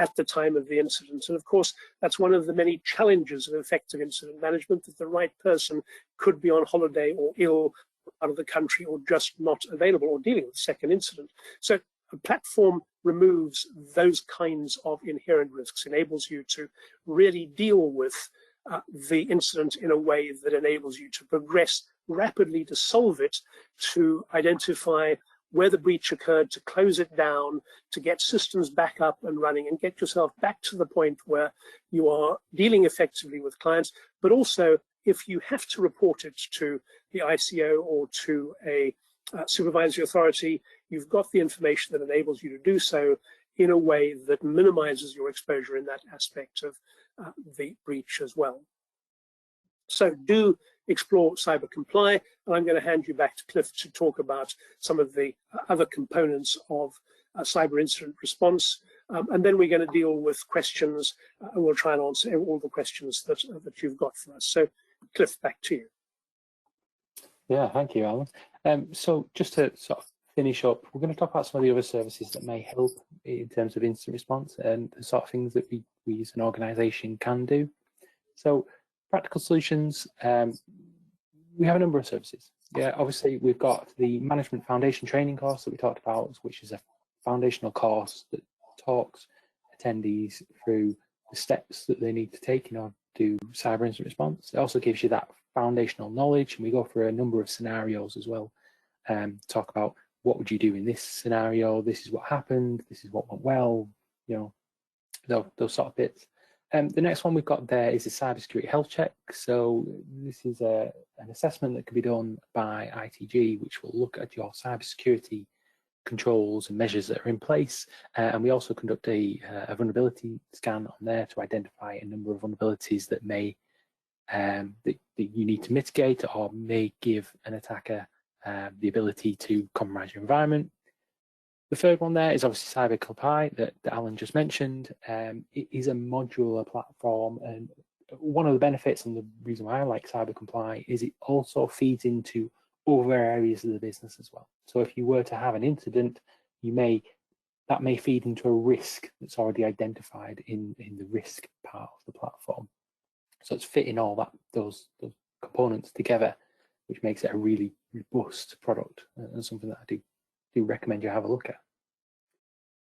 at the time of the incident. And of course, that's one of the many challenges of effective incident management, that the right person could be on holiday or ill, out of the country, or just not available, or dealing with a second incident. So a platform removes those kinds of inherent risks, enables you to really deal with the incident in a way that enables you to progress rapidly to solve it, to identify where the breach occurred, to close it down, to get systems back up and running, and get yourself back to the point where you are dealing effectively with clients. But also, if you have to report it to the ICO or to a supervisory authority, you've got the information that enables you to do so in a way that minimizes your exposure in that aspect of the breach as well. So do explore cyber comply, and I'm going to hand you back to Cliff to talk about some of the other components of cyber incident response, and then we're going to deal with questions, and we'll try and answer all the questions that you've got for us. So Cliff, back to you. Yeah, thank you, Alan. So just to sort of finish up, we're going to talk about some of the other services that may help in terms of incident response and the sort of things that we as an organisation can do. So practical solutions, we have a number of services. Yeah, obviously we've got the Management Foundation training course that we talked about, which is a foundational course that talks attendees through the steps that they need to take in order to do cyber incident response. It also gives you that foundational knowledge, and we go through a number of scenarios as well. Talk about what would you do in this scenario, this is what happened, this is what went well, you know, those sort of bits. The next one we've got there is a cybersecurity health check. So this is an assessment that can be done by ITG, which will look at your cybersecurity controls and measures that are in place. And we also conduct a vulnerability scan on there to identify a number of vulnerabilities that may that you need to mitigate or may give an attacker the ability to compromise your environment. The third one there is obviously Cyber Comply that Alan just mentioned. It is a modular platform, and one of the benefits and the reason why I like Cyber Comply is it also feeds into other areas of the business as well. So if you were to have an incident, that may feed into a risk that's already identified in the risk part of the platform. So it's fitting all those components together, which makes it a really robust product and something that I do recommend you have a look at.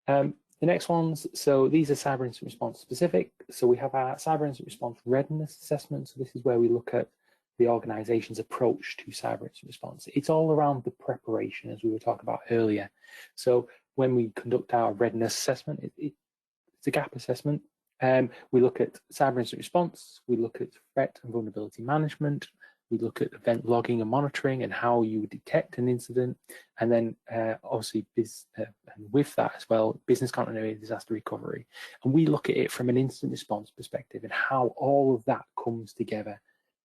The next ones, so these are cyber incident response specific. So we have our cyber incident response readiness assessment. So this is where we look at the organization's approach to cyber incident response. It's all around the preparation, as we were talking about earlier. So when we conduct our readiness assessment, it's a gap assessment. We look at cyber incident response, we look at threat and vulnerability management, we look at event logging and monitoring and how you would detect an incident, and then obviously and with that as well, business continuity and disaster recovery. And we look at it from an incident response perspective and how all of that comes together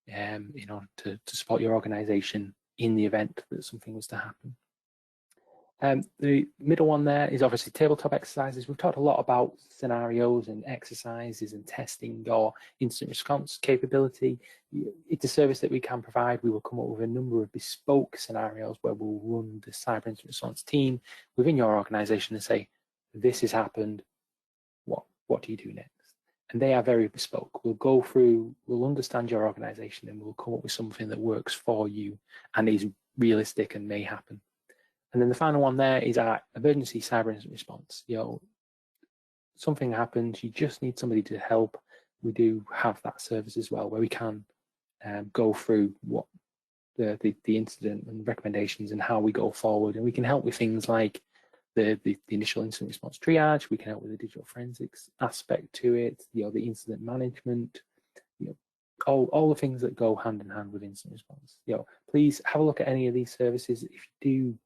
in order to support your organization in the event that something was to happen. The middle one there is obviously tabletop exercises. We've talked a lot about scenarios and exercises and testing your incident response capability. It's a service that we can provide. We will come up with a number of bespoke scenarios where we'll run the cyber incident response team within your organization and say, this has happened, what do you do next? and they are very bespoke. We'll go through, we'll understand your organization, and we'll come up with something that works for you and is realistic and may happen. And then the final one there is our emergency cyber incident response. You know, something happens, you just need somebody to help. We do have that service as well, where we can go through what the incident and recommendations and how we go forward, and we can help with things like the initial incident response triage. We can help with the digital forensics aspect to it, you know, the incident management, you know, all the things that go hand in hand with incident response. You know, please have a look at any of these services. If you do,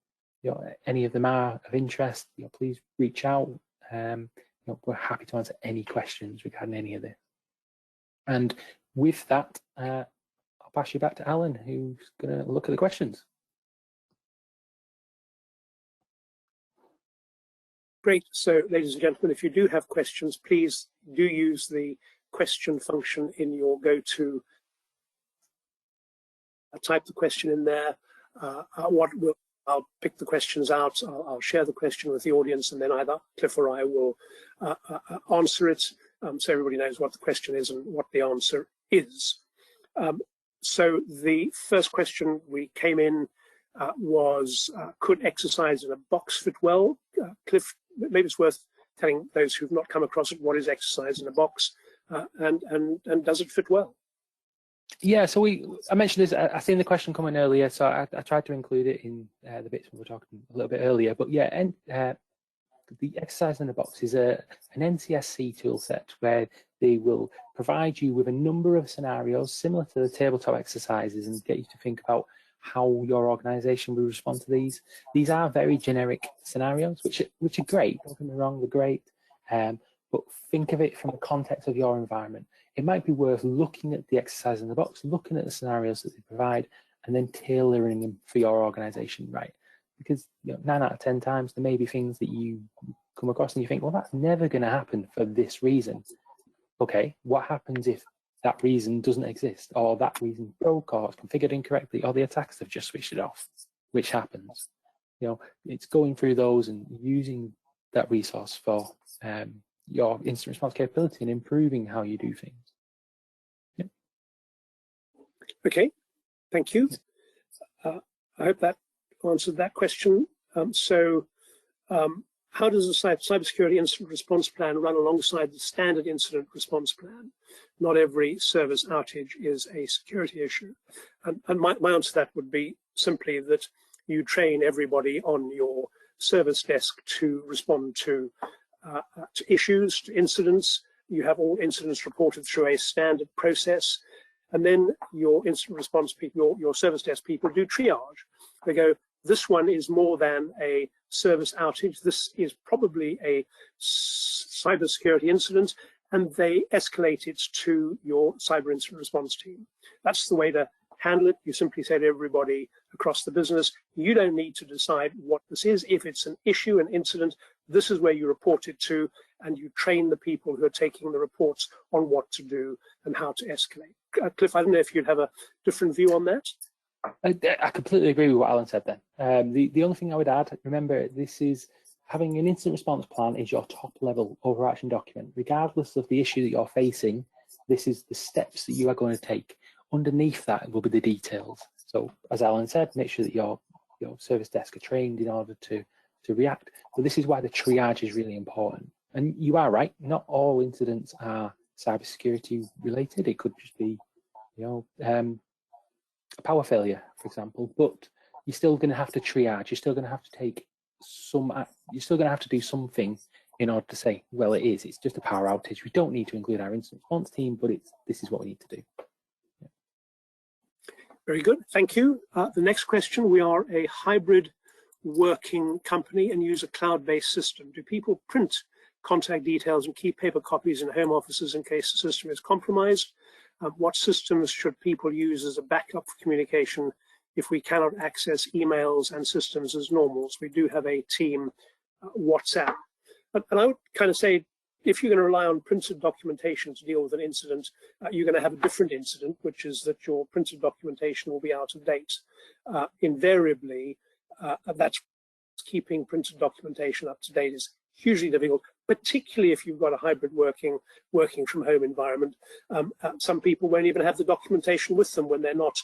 you know, any of them are of interest, you know, please reach out. You know, we're happy to answer any questions regarding any of this. And with that, I'll pass you back to Alan, who's going to look at the questions. Great. So, ladies and gentlemen, if you do have questions, please do use the question function in your go-to. Type the question in there. I'll pick the questions out. I'll share the question with the audience, and then either Cliff or I will answer it, so everybody knows what the question is and what the answer is. So the first question we came in was, could exercise in a box fit well? Cliff, maybe it's worth telling those who've not come across it, what is exercise in a box, and does it fit well? Yeah, so I mentioned this, I seen the question coming earlier, so I tried to include it in the bits we were talking a little bit earlier. But yeah, and the exercise in the box is an NCSC tool set where they will provide you with a number of scenarios similar to the tabletop exercises and get you to think about how your organization will respond to these. These are very generic scenarios, which are great, don't get me wrong, they're great. But think of it from the context of your environment. It might be worth looking at the exercise in the box, looking at the scenarios that they provide, and then tailoring them for your organization, right? Because, you know, 9 out of 10 times there may be things that you come across and you think, well, that's never going to happen for this reason. Okay, what happens if that reason doesn't exist, or that reason broke, or it's configured incorrectly, or the attackers have just switched it off? Which happens? You know, it's going through those and using that resource for your instant response capability and improving how you do things. Yeah. Okay, thank you. I hope that answered that question. How does a cybersecurity incident response plan run alongside the standard incident response plan? Not every service outage is a security issue. And my answer to that would be simply that you train everybody on your service desk to respond to issues, to incidents. You have all incidents reported through a standard process. And then your incident response people, your service desk people do triage. They go, this one is more than a service outage. This is probably a cybersecurity incident, and they escalate it to your cyber incident response team. That's the way to handle it. You simply say to everybody across the business, you don't need to decide what this is. If it's an issue, an incident, this is where you report it to, and you train the people who are taking the reports on what to do and how to escalate. Cliff, I don't know if you'd have a different view on that. I completely agree with what Alan said then. The only thing I would add, remember, this is having an incident response plan is your top level overarching document. Regardless of the issue that you're facing, this is the steps that you are going to take. Underneath that will be the details. So as Alan said, make sure that your service desk are trained in order to react. But this is why the triage is really important. And you are right, not all incidents are cybersecurity related. It could just be, you know, a power failure, for example, but you're still going to have to triage. You're still going to have to take you're still going to have to do something in order to say, well, it's just a power outage. We don't need to include our incident response team, but this is what we need to do. Yeah. Very good, thank you. The next question, we are a hybrid working company and use a cloud-based system. Do people print contact details and keep paper copies in home offices in case the system is compromised? What systems should people use as a backup for communication if we cannot access emails and systems as normals? We do have a team WhatsApp. And I would kind of say, if you're going to rely on printed documentation to deal with an incident, you're going to have a different incident, which is that your printed documentation will be out of date. Invariably, that's keeping printed documentation up to date is hugely difficult, particularly if you've got a hybrid working from home environment. Some people won't even have the documentation with them when they're not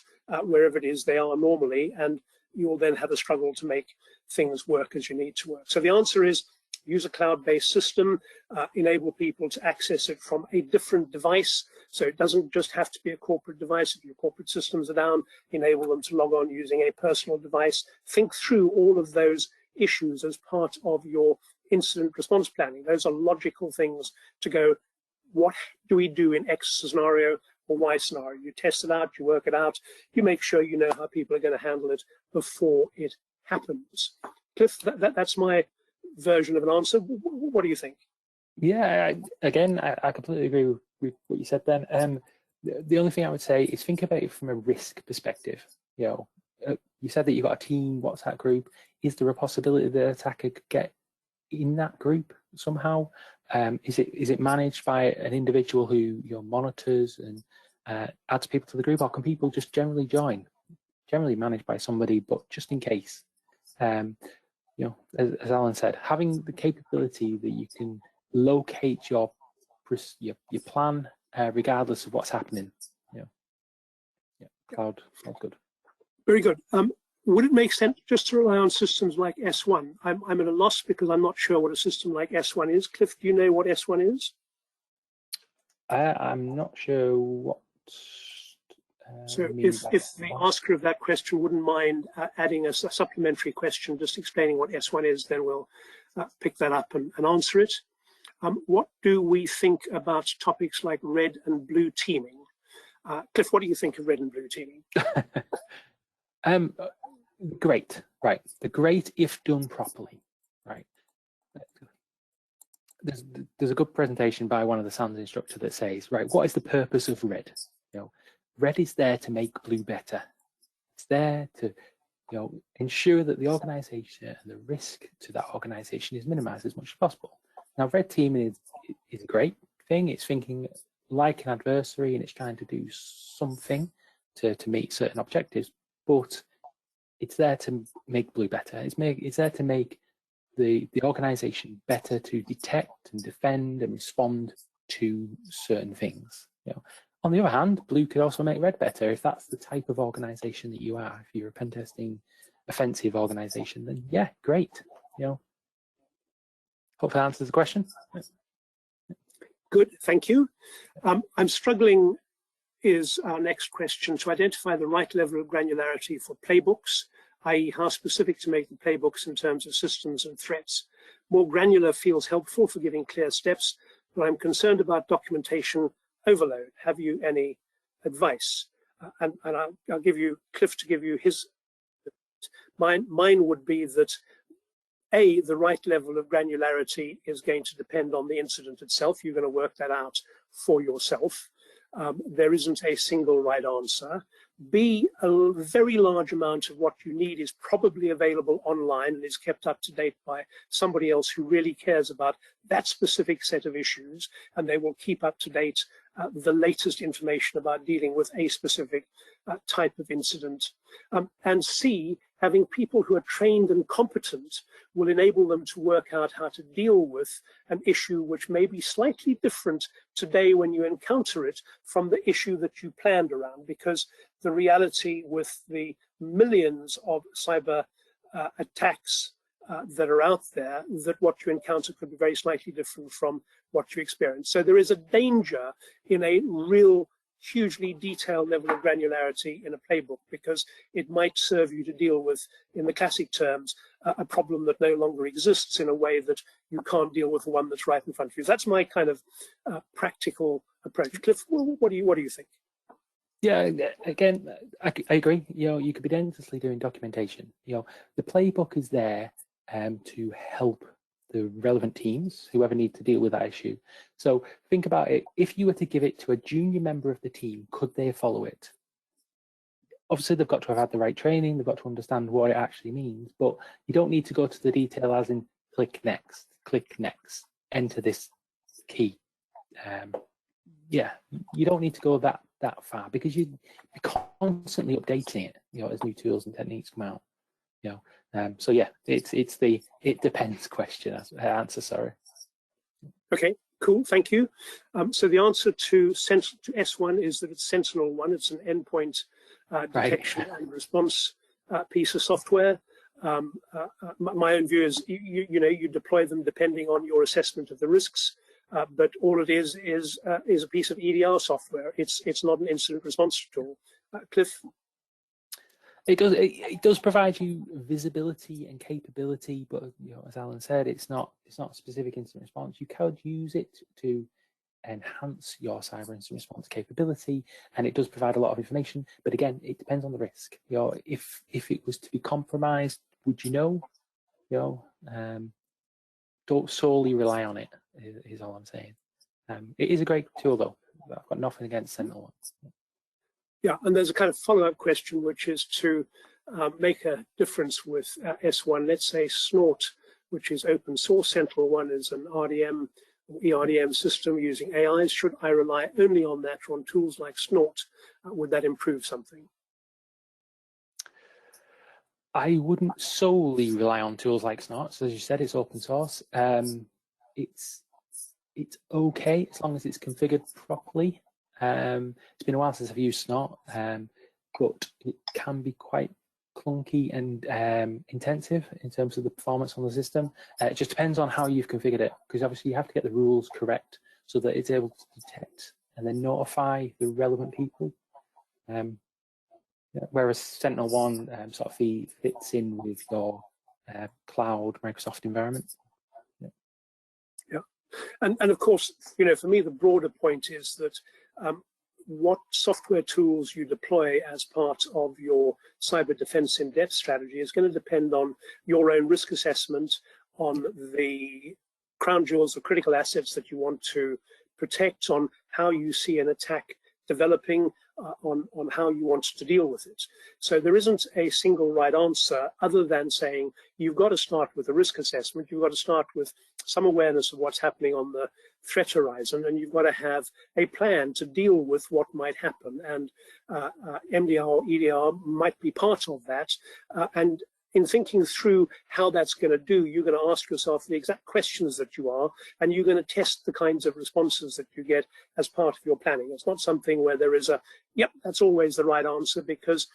wherever it is they are normally, and you will then have a struggle to make things work as you need to work. So the answer is use a cloud-based system, enable people to access it from a different device. So it doesn't just have to be a corporate device. If your corporate systems are down, enable them to log on using a personal device. Think through all of those issues as part of your incident response planning. Those are logical things to go, what do we do in X scenario or Y scenario? You test it out, you work it out, you make sure you know how people are going to handle it before it happens. Cliff, that's my version of an answer. What do you think? Yeah, I completely agree with what you said then. The only thing I would say is think about it from a risk perspective. You said that you've got a team WhatsApp group. Is there a possibility that an attacker could get in that group somehow? Is it managed by an individual who monitors and adds people to the group, or can people just generally join? Generally managed by somebody, but just in case. As Alan said, having the capability that you can locate your plan regardless of what's happening. Cloud sounds good. Very good. Would it make sense just to rely on systems like S1? I'm at a loss because I'm not sure what a system like S1 is. Cliff, do you know what S1 is? I'm not sure what. So if the asker of that question wouldn't mind adding a supplementary question, just explaining what S1 is, then we'll pick that up and answer it. What do we think about topics like red and blue teaming? Cliff, what do you think of red and blue teaming? Great, right. The great if done properly, right. There's a good presentation by one of the SANS instructor that says, right, what is the purpose of red? Red is there to make blue better. It's there to ensure that the organization and the risk to that organization is minimized as much as possible. Now, red teaming is a great thing. It's thinking like an adversary and it's trying to do something to meet certain objectives, but it's there to make blue better. It's there to make the organization better to detect and defend and respond to certain things. On the other hand, blue could also make red better if that's the type of organization that you are. If you're a pen testing offensive organization, then yeah, great. Hope that answers the question. Good, thank you. I'm struggling, is our next question, to identify the right level of granularity for playbooks, i.e. how specific to make the playbooks in terms of systems and threats. More granular feels helpful for giving clear steps, but I'm concerned about documentation overload. Have you any advice? And I'll give you Cliff to give you his. Mine would be that the right level of granularity is going to depend on the incident itself. You're going to work that out for yourself. There isn't a single right answer. B, a very large amount of what you need is probably available online and is kept up to date by somebody else who really cares about that specific set of issues, and they will keep up to date the latest information about dealing with a specific type of incident. And C, having people who are trained and competent will enable them to work out how to deal with an issue which may be slightly different today when you encounter it from the issue that you planned around, because the reality with the millions of cyber attacks that are out there, that what you encounter could be very slightly different from what you experience. So there is a danger in a real hugely detailed level of granularity in a playbook, because it might serve you to deal with, in the classic terms, a problem that no longer exists in a way that you can't deal with the one that's right in front of you. That's my kind of practical approach. Cliff, what do you think? Yeah, again, I agree. You could be dangerously doing documentation. The playbook is there to help the relevant teams, whoever need to deal with that issue. So think about it. If you were to give it to a junior member of the team, could they follow it? Obviously, they've got to have had the right training. They've got to understand what it actually means. But you don't need to go to the detail as in click next, enter this key. Yeah, you don't need to go that far, because you're constantly updating it, as new tools and techniques come out. So yeah, it's the it depends question answer. Sorry. Okay, cool, thank you. So the answer to S1 is that it's Sentinel-1. It's an endpoint detection and response piece of software. My own view is you deploy them depending on your assessment of the risks, but all it is a piece of EDR software. It's not an incident response tool. Cliff? It does provide you visibility and capability, but as Alan said, it's not specific incident response. You could use it to enhance your cyber incident response capability, and it does provide a lot of information. But again, it depends on the risk. If it was to be compromised, would you know? Don't solely rely on it. Is all I'm saying. It is a great tool, though. I've got nothing against Sentinel-1. Yeah, and there's a kind of follow-up question, which is to make a difference with S1. Let's say Snort, which is open source. Sentinel-1 is an RDM or ERDM system using AIs. Should I rely only on that or on tools like Snort? Would that improve something? I wouldn't solely rely on tools like Snort. So as you said, it's open source. It's okay as long as it's configured properly. It's been a while since I've used Snort, but it can be quite clunky and intensive in terms of the performance on the system. It just depends on how you've configured it, because obviously you have to get the rules correct so that it's able to detect and then notify the relevant people. Whereas Sentinel-1 sort of fits in with your cloud Microsoft environment. Yeah, and of course, for me, the broader point is that what software tools you deploy as part of your cyber defense in-depth strategy is going to depend on your own risk assessment, on the crown jewels or critical assets that you want to protect, on how you see an attack developing, on how you want to deal with it. So there isn't a single right answer other than saying you've got to start with a risk assessment, you've got to start with some awareness of what's happening on the threat horizon, and you've got to have a plan to deal with what might happen. And MDR or EDR might be part of that. And in thinking through how that's going to do, you're going to ask yourself the exact questions that you are, and you're going to test the kinds of responses that you get as part of your planning. It's not something where there is a, yep, that's always the right answer, because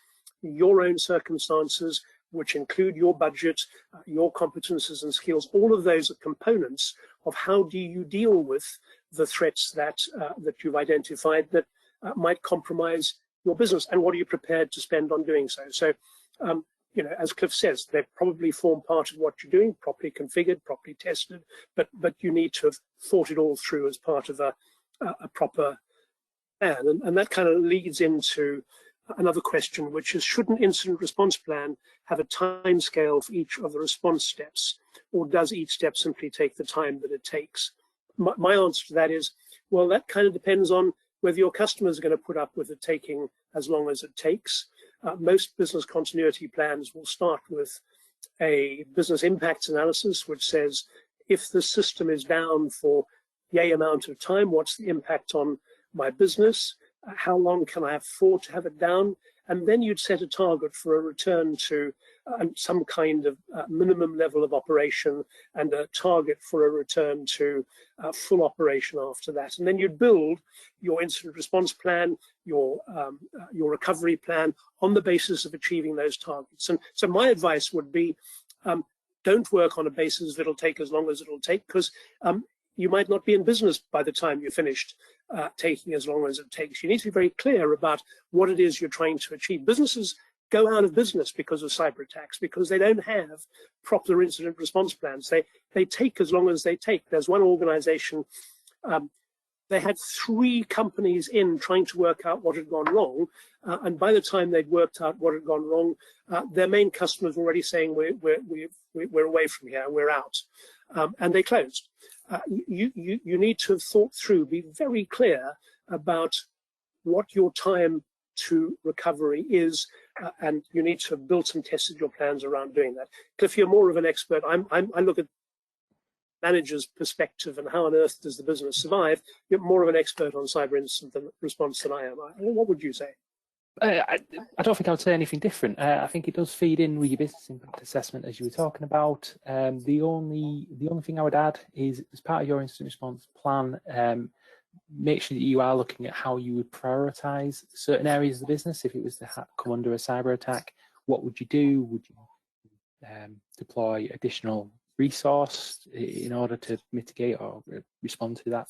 your own circumstances, which include your budget, your competences and skills, all of those are components of how do you deal with the threats that you've identified that might compromise your business, and what are you prepared to spend on doing so. So, as Cliff says, they probably form part of what you're doing, properly configured, properly tested, but you need to have thought it all through as part of a proper plan. And that kind of leads into another question, which is, should an incident response plan have a time scale for each of the response steps, or does each step simply take the time that it takes? My answer to that is, well, that kind of depends on whether your customers are going to put up with it taking as long as it takes. Most business continuity plans will start with a business impacts analysis, which says, if the system is down for yay amount of time, what's the impact on my business? How long can I afford to have it down? And then you'd set a target for a return to some kind of minimum level of operation, and a target for a return to full operation after that. And then you'd build your incident response plan, your recovery plan on the basis of achieving those targets. And so my advice would be, don't work on a basis that'll take as long as it'll take, because you might not be in business by the time you're finished taking as long as it takes. You need to be very clear about what it is you're trying to achieve. Businesses go out of business because of cyber attacks, because they don't have proper incident response plans. They take as long as they take. There's one organization, they had 3 companies in trying to work out what had gone wrong, and by the time they'd worked out what had gone wrong, their main customers were already saying, we're away from here, we're out, and they closed. You need to have thought through, be very clear about what your time to recovery is, and you need to have built and tested your plans around doing that. Cliff, you're more of an expert. I look at manager's perspective and how on earth does the business survive. You're more of an expert on cyber incident response than I am. What would you say? I don't think I would say anything different. I think it does feed in with your business impact assessment, as you were talking about. The only thing I would add is, as part of your incident response plan, make sure that you are looking at how you would prioritise certain areas of the business. If it was to come under a cyber attack, what would you do? Would you deploy additional resource in order to mitigate or respond to that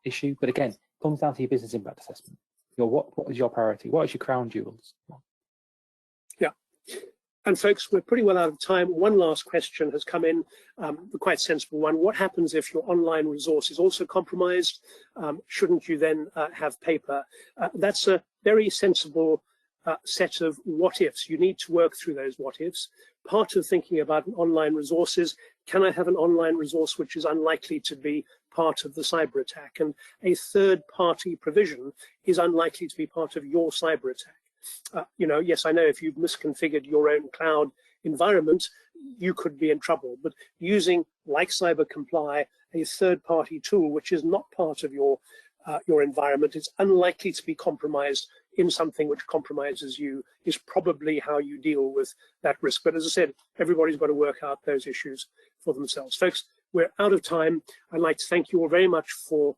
issue? But again, it comes down to your business impact assessment. What is your priority? What is your crown jewels? Yeah. And folks, we're pretty well out of time. One last question has come in, a quite sensible one. What happens if your online resource is also compromised? Shouldn't you then have paper? That's a very sensible set of what ifs. You need to work through those what ifs. Part of thinking about an online resource is, can I have an online resource which is unlikely to be part of the cyber attack? And a third party provision is unlikely to be part of your cyber attack. Yes, I know if you've misconfigured your own cloud environment, you could be in trouble. But using, like Cyber Comply, a third-party tool which is not part of your environment, is unlikely to be compromised in something which compromises you, is probably how you deal with that risk. But as I said, everybody's got to work out those issues for themselves. Folks, we're out of time. I'd like to thank you all very much for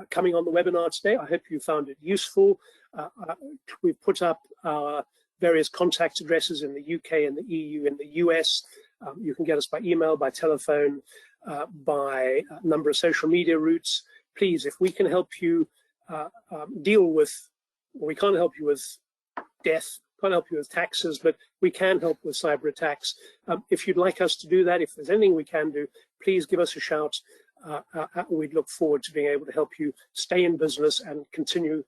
coming on the webinar today. I hope you found it useful. We've put up our various contact addresses in the UK and the EU and the US. You can get us by email, by telephone, by a number of social media routes. Please, if we can help you deal with, well, we can't help you with death, can't help you with taxes, but we can help with cyber attacks. If you'd like us to do that, if there's anything we can do, please give us a shout. We'd look forward to being able to help you stay in business and continue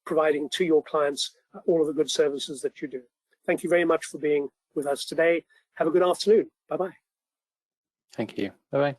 providing to your clients all of the good services that you do. Thank you very much for being with us today. Have a good afternoon. Bye-bye. Thank you. Bye-bye.